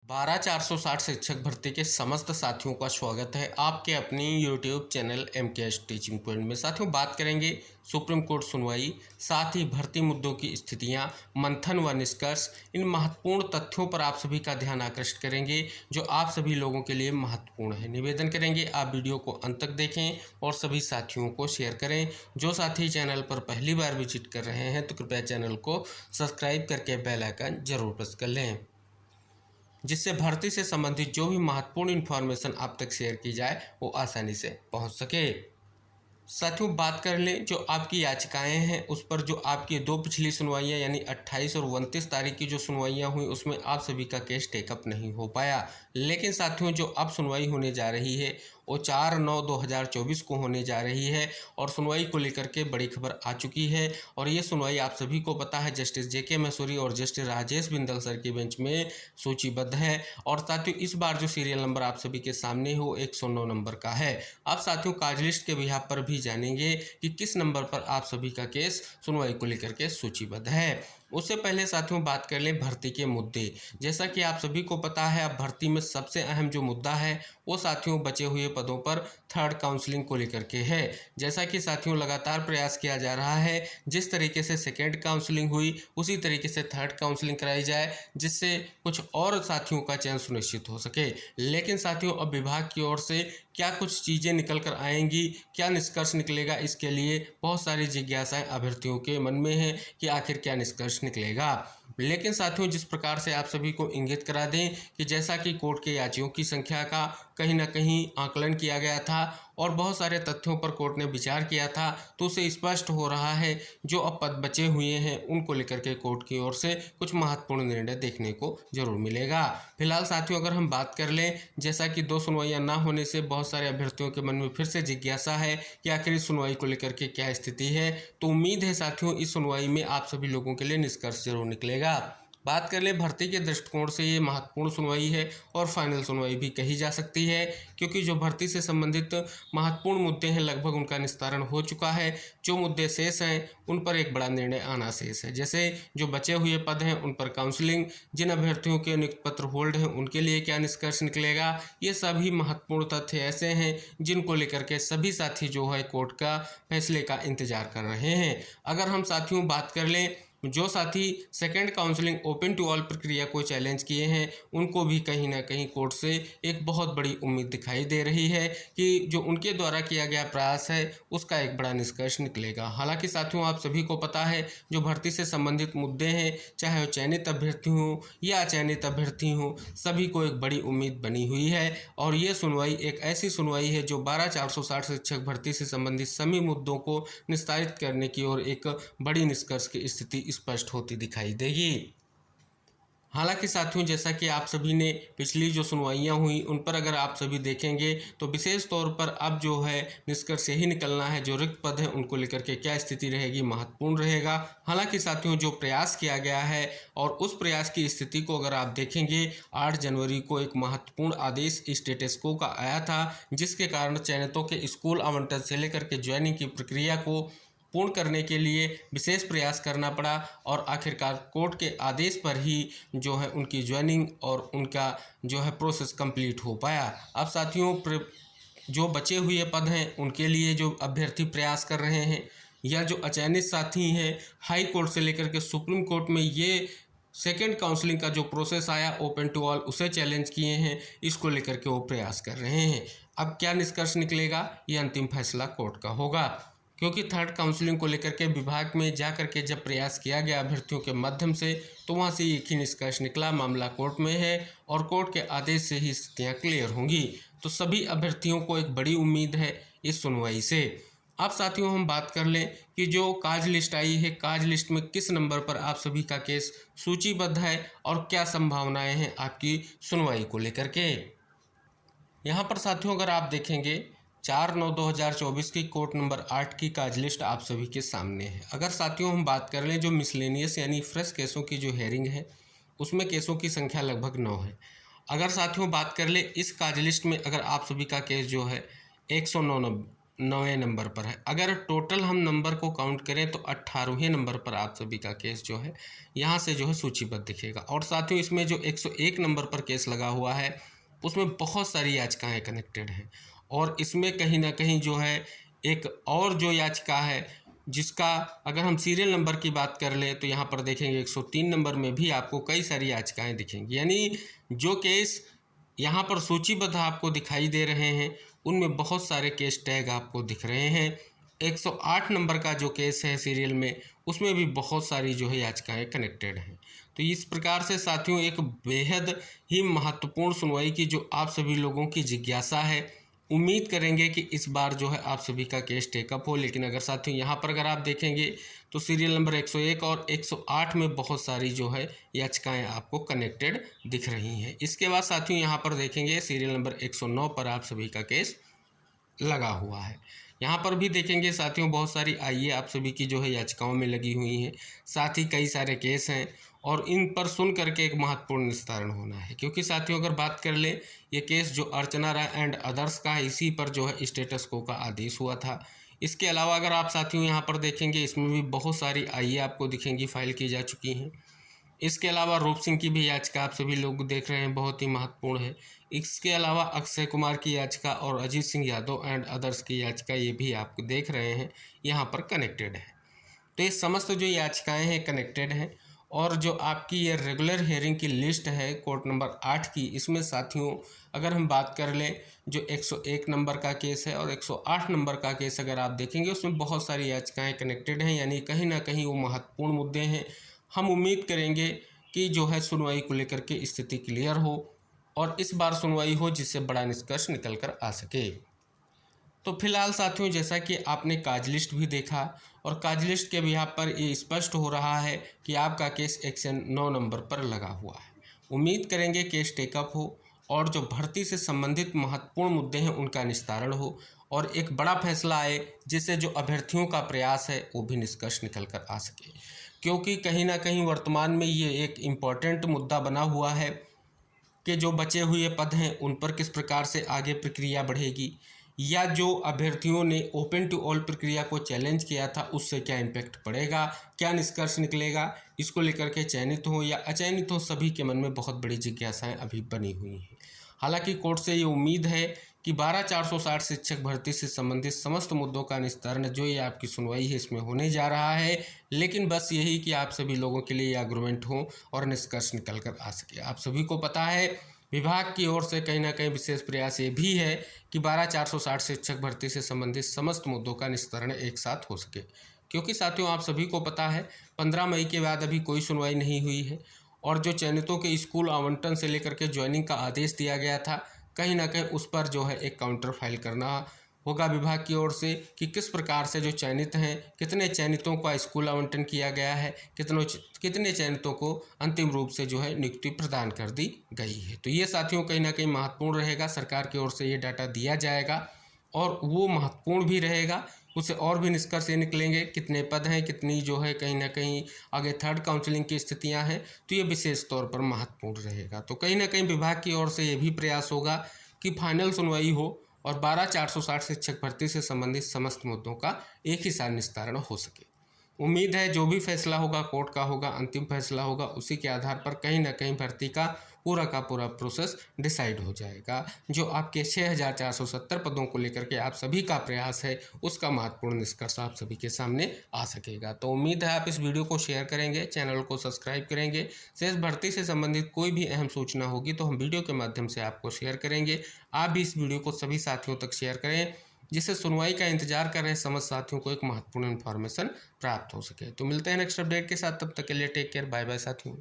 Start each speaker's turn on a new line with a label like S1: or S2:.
S1: 12,460 शिक्षक भर्ती के समस्त साथियों का स्वागत है आपके अपनी YouTube channel MKS teaching point में। साथियों, बात करेंगे सुप्रीम कोर्ट सुनवाई, साथ ही भर्ती मुद्दों की स्थितियां, मंथन व निष्कर्ष। इन महत्वपूर्ण तथ्यों पर आप सभी का ध्यान आकृष्ट करेंगे जो आप सभी लोगों के लिए महत्वपूर्ण है। निवेदन करेंगे आप वीडियो को अंत तक देखें और सभी साथियों को शेयर करें। जो साथी चैनल पर पहली बार विजिट कर रहे हैं तो कृपया चैनल को सब्सक्राइब करके बेल आइकन जरूर प्रेस कर लें, जिससे भर्ती से संबंधित जो भी महत्वपूर्ण इन्फॉर्मेशन आप तक शेयर की जाए वो आसानी से पहुंच सके। साथियों, बात कर लें जो आपकी याचिकाएं हैं उस पर, जो आपकी दो पिछली सुनवाइयां यानी 28 और 29 तारीख की जो सुनवाइयां हुई उसमें आप सभी का केस टेकअप नहीं हो पाया। लेकिन साथियों, जो अब सुनवाई होने जा रही है वो 4/9/2024 को होने जा रही है और सुनवाई को लेकर के बड़ी खबर आ चुकी है। और ये सुनवाई आप सभी को पता है जस्टिस JK मसूरी और जस्टिस राजेश बिंदल सर की बेंच में सूचीबद्ध है। और साथियों, इस बार जो सीरियल नंबर आप सभी के सामने हो 109 नंबर का है। आप साथियों काज लिस्ट के बिहाफ पर भी जानेंगे कि किस नंबर पर आप सभी का केस सुनवाई को लेकर के सूचीबद्ध है। उससे पहले साथियों बात कर लें भर्ती के मुद्दे। जैसा कि आप सभी को पता है अब भर्ती में सबसे अहम जो मुद्दा है वो साथियों बचे हुए पदों पर थर्ड काउंसलिंग को लेकर के है। जैसा कि साथियों लगातार प्रयास किया जा रहा है, जिस तरीके से सेकेंड काउंसलिंग हुई उसी तरीके से थर्ड काउंसलिंग कराई जाए, जिससे कुछ और साथियों का चयन सुनिश्चित हो सके। लेकिन साथियों अब विभाग की ओर से क्या कुछ चीज़ें निकल कर आएंगी, क्या निष्कर्ष निकलेगा, इसके लिए बहुत सारी जिज्ञासाएं अभ्यर्थियों के मन में है कि आखिर क्या निष्कर्ष निकलेगा। लेकिन साथियों जिस प्रकार से आप सभी को इंगित करा दें कि जैसा कि कोर्ट के याचियों की संख्या का कहीं ना कहीं आकलन किया गया था और बहुत सारे तथ्यों पर कोर्ट ने विचार किया था, तो उसे स्पष्ट हो रहा है जो अब पद बचे हुए हैं उनको लेकर के कोर्ट की ओर से कुछ महत्वपूर्ण निर्णय देखने को जरूर मिलेगा। फिलहाल साथियों अगर हम बात कर लें, जैसा कि दो सुनवाइयां ना होने से बहुत सारे अभ्यर्थियों के मन में फिर से जिज्ञासा है कि आखिर इस सुनवाई को लेकर के क्या स्थिति है, तो उम्मीद है साथियों इस सुनवाई में आप सभी लोगों के लिए निष्कर्ष जरूर निकलेगा। बात कर ले भर्ती के दृष्टिकोण से ये महत्वपूर्ण सुनवाई है और फाइनल सुनवाई भी कही जा सकती है, क्योंकि जो भर्ती से संबंधित महत्वपूर्ण मुद्दे हैं लगभग उनका निस्तारण हो चुका है। जो मुद्दे शेष हैं उन पर एक बड़ा निर्णय आना शेष है। जैसे जो बचे हुए पद हैं उन पर काउंसलिंग, जिन अभ्यर्थियों के नियुक्ति पत्र होल्ड हैं उनके लिए क्या निष्कर्ष निकलेगा, ये सभी महत्वपूर्ण तथ्य ऐसे हैं जिनको लेकर के सभी साथी जो है कोर्ट का फैसले का इंतजार कर रहे हैं। अगर हम साथियों बात कर लें, जो साथी second counselling open to all प्रक्रिया को चैलेंज किए हैं उनको भी कहीं ना कहीं कोर्ट से एक बहुत बड़ी उम्मीद दिखाई दे रही है कि जो उनके द्वारा किया गया प्रयास है उसका एक बड़ा निष्कर्ष निकलेगा। हालांकि साथियों आप सभी को पता है जो भर्ती से संबंधित मुद्दे हैं, चाहे वो चयनित अभ्यर्थी हों या अचयनित अभ्यर्थी हों, सभी को एक बड़ी उम्मीद बनी हुई है। और ये सुनवाई एक ऐसी सुनवाई है जो 12,460 शिक्षक भर्ती से संबंधित सभी मुद्दों को निस्तारित करने की ओर एक बड़ी निष्कर्ष की स्थिति स्पष्ट होती दिखाई देगी। हालांकि साथियों जैसा कि आप सभी ने पिछली जो सुनवाइयां हुई उन पर अगर आप सभी देखेंगे तो विशेष तौर पर अब जो है निष्कर्ष यही निकलना है जो रिक्त पद है उनको लेकर के क्या स्थिति रहेगी, महत्वपूर्ण रहेगा। हालांकि साथियों जो प्रयास किया गया है और उस प्रयास की स्थिति को अगर आप देखेंगे, 8 जनवरी को एक महत्वपूर्ण आदेश स्टेटस को का आया था, जिसके कारण चयनितों के स्कूल आवंटन से लेकर के ज्वाइनिंग की प्रक्रिया को पूर्ण करने के लिए विशेष प्रयास करना पड़ा और आखिरकार कोर्ट के आदेश पर ही जो है उनकी ज्वाइनिंग और उनका जो है प्रोसेस कंप्लीट हो पाया। अब साथियों जो बचे हुए पद हैं उनके लिए जो अभ्यर्थी प्रयास कर रहे हैं या जो अचयनित साथी हैं, हाई कोर्ट से लेकर के सुप्रीम कोर्ट में ये सेकेंड काउंसलिंग का जो प्रोसेस आया ओपन टू ऑल उसे चैलेंज किए हैं, इसको लेकर के वो प्रयास कर रहे हैं। अब क्या निष्कर्ष निकलेगा ये अंतिम फैसला कोर्ट का होगा, क्योंकि थर्ड काउंसलिंग को लेकर के विभाग में जा करके जब प्रयास किया गया अभ्यर्थियों के माध्यम से तो वहां से एक ही निष्कर्ष निकला, मामला कोर्ट में है और कोर्ट के आदेश से ही स्थितियां क्लियर होंगी। तो सभी अभ्यर्थियों को एक बड़ी उम्मीद है इस सुनवाई से। अब साथियों हम बात कर लें कि जो काज लिस्ट आई है, काज लिस्ट में किस नंबर पर आप सभी का केस सूचीबद्ध है और क्या संभावनाएं हैं आपकी सुनवाई को लेकर के। यहाँ पर साथियों अगर आप देखेंगे 4/9/2024 की कोर्ट नंबर 8 की काज लिस्ट आप सभी के सामने है। अगर साथियों हम बात कर लें जो मिसलेनियस यानी फ्रेश केसों की जो हेयरिंग है उसमें केसों की संख्या लगभग 9 है। अगर साथियों बात कर ले इस काज लिस्ट में अगर आप सभी का केस जो है 109 9वें नंबर पर है। अगर टोटल हम नंबर को काउंट करें तो 18वें नंबर पर आप सभी का केस जो है यहाँ से जो है सूचीबद्ध दिखेगा। और साथियों इसमें जो 101 नंबर पर केस लगा हुआ है उसमें बहुत सारी याचिकाएं कनेक्टेड हैं, और इसमें कहीं ना कहीं जो है एक और जो याचिका है जिसका अगर हम सीरियल नंबर की बात कर ले तो यहाँ पर देखेंगे 103 नंबर में भी आपको कई सारी याचिकाएं दिखेंगी। यानी जो केस यहाँ पर सूचीबद्ध आपको दिखाई दे रहे हैं उनमें बहुत सारे केस टैग आपको दिख रहे हैं। 108 नंबर का जो केस है सीरियल में उसमें भी बहुत सारी जो है याचिकाएं कनेक्टेड हैं। तो इस प्रकार से साथियों एक बेहद ही महत्वपूर्ण सुनवाई की जो आप सभी लोगों की जिज्ञासा है, उम्मीद करेंगे कि इस बार जो है आप सभी का केस टेकअप हो। लेकिन अगर साथियों यहाँ पर अगर आप देखेंगे तो सीरियल नंबर 101 और 108 में बहुत सारी जो है याचिकाएं आपको कनेक्टेड दिख रही हैं। इसके बाद साथियों यहाँ पर देखेंगे सीरियल नंबर 109 पर आप सभी का केस लगा हुआ है। यहाँ पर भी देखेंगे साथियों बहुत सारी आईए आप सभी की जो है याचिकाओं में लगी हुई हैं, साथ ही कई सारे केस हैं और इन पर सुन करके एक महत्वपूर्ण निस्तारण होना है। क्योंकि साथियों अगर बात कर ले ये केस जो अर्चना राय एंड अदर्स का है, इसी पर जो है स्टेटस को का आदेश हुआ था। इसके अलावा अगर आप साथियों यहाँ पर देखेंगे इसमें भी बहुत सारी आईए आपको दिखेंगी फाइल की जा चुकी हैं। इसके अलावा रूप सिंह की भी याचिका आप सभी लोग देख रहे हैं बहुत ही महत्वपूर्ण है। इसके अलावा अक्षय कुमार की याचिका और अजीत सिंह यादव एंड अदर्स की याचिका ये भी आप देख रहे हैं यहाँ पर कनेक्टेड है। तो ये समस्त जो याचिकाएं हैं कनेक्टेड हैं। और जो आपकी ये रेगुलर हियरिंग की लिस्ट है कोर्ट नंबर 8 की, इसमें साथियों अगर हम बात कर लें जो 101 नंबर का केस है और 108 नंबर का केस अगर आप देखेंगे उसमें बहुत सारी याचिकाएं कनेक्टेड हैं, यानी कहीं ना कहीं वो महत्वपूर्ण मुद्दे हैं। हम उम्मीद करेंगे कि जो है सुनवाई को लेकर के स्थिति क्लियर हो और इस बार सुनवाई हो जिससे बड़ा निष्कर्ष निकल कर आ सके। तो फिलहाल साथियों जैसा कि आपने काज लिस्ट भी देखा और काज लिस्ट के बिहाफ पर ये स्पष्ट हो रहा है कि आपका केस 109 नंबर पर लगा हुआ है। उम्मीद करेंगे केस टेकअप हो और जो भर्ती से संबंधित महत्वपूर्ण मुद्दे हैं उनका निस्तारण हो और एक बड़ा फैसला आए जिससे जो अभ्यर्थियों का प्रयास है वो भी निष्कर्ष निकल कर आ सके। क्योंकि कहीं ना कहीं वर्तमान में ये एक इम्पॉर्टेंट मुद्दा बना हुआ है कि जो बचे हुए पद हैं उन पर किस प्रकार से आगे प्रक्रिया बढ़ेगी, या जो अभ्यर्थियों ने ओपन टू ऑल प्रक्रिया को चैलेंज किया था उससे क्या इम्पैक्ट पड़ेगा, क्या निष्कर्ष निकलेगा। इसको लेकर के चयनित हो या अचयनित हो सभी के मन में बहुत बड़ी जिज्ञासाएं अभी बनी हुई हैं। हालांकि कोर्ट से ये उम्मीद है कि 12,460 शिक्षक भर्ती से संबंधित समस्त मुद्दों का निस्तारण जो ये आपकी सुनवाई है इसमें होने जा रहा है। लेकिन बस यही कि आप सभी लोगों के लिए आर्गुमेंट हो और निष्कर्ष निकल कर आ सके। आप सभी को पता है विभाग की ओर से कहीं ना कहीं विशेष प्रयास ये भी है कि 12,460 शिक्षक भर्ती से संबंधित समस्त मुद्दों का निस्तारण एक साथ हो सके। क्योंकि साथियों आप सभी को पता है 15 मई के बाद अभी कोई सुनवाई नहीं हुई है और जो चयनितों के स्कूल आवंटन से लेकर के ज्वाइनिंग का आदेश दिया गया था कहीं ना कहीं उस पर जो है एक काउंटर फाइल करना होगा विभाग की ओर से कि किस प्रकार से जो चयनित हैं कितने चयनितों का स्कूल आवंटन किया गया है, कितने चयनितों को अंतिम रूप से जो है नियुक्ति प्रदान कर दी गई है। तो ये साथियों कहीं ना कहीं महत्वपूर्ण रहेगा, सरकार की ओर से ये डाटा दिया जाएगा और वो महत्वपूर्ण भी रहेगा। उससे और भी निष्कर्ष ये निकलेंगे कितने पद हैं, कितनी जो है कहीं ना कहीं आगे थर्ड काउंसलिंग की स्थितियां हैं, तो ये विशेष तौर पर महत्वपूर्ण रहेगा। तो कहीं ना कहीं विभाग की ओर से ये भी प्रयास होगा कि फाइनल सुनवाई हो और 12,460 शिक्षक भर्ती से संबंधित समस्त मुद्दों का एक ही साथ निस्तारण हो सके। उम्मीद है जो भी फैसला होगा कोर्ट का होगा, अंतिम फैसला होगा, उसी के आधार पर कहीं ना कहीं भर्ती का पूरा प्रोसेस डिसाइड हो जाएगा। जो आपके 6,470 पदों को लेकर के आप सभी का प्रयास है उसका महत्वपूर्ण निष्कर्ष आप सभी के सामने आ सकेगा। तो उम्मीद है आप इस वीडियो को शेयर करेंगे, चैनल को सब्सक्राइब करेंगे। शेष भर्ती से संबंधित कोई भी अहम सूचना होगी तो हम वीडियो के माध्यम से आपको शेयर करेंगे। आप भी इस वीडियो को सभी साथियों तक शेयर करें जिससे सुनवाई का इंतजार कर रहे समस्त साथियों को एक महत्वपूर्ण इन्फॉर्मेशन प्राप्त हो सके। तो मिलते हैं नेक्स्ट अपडेट के साथ, तब तक के लिए टेक केयर, बाय बाय साथियों।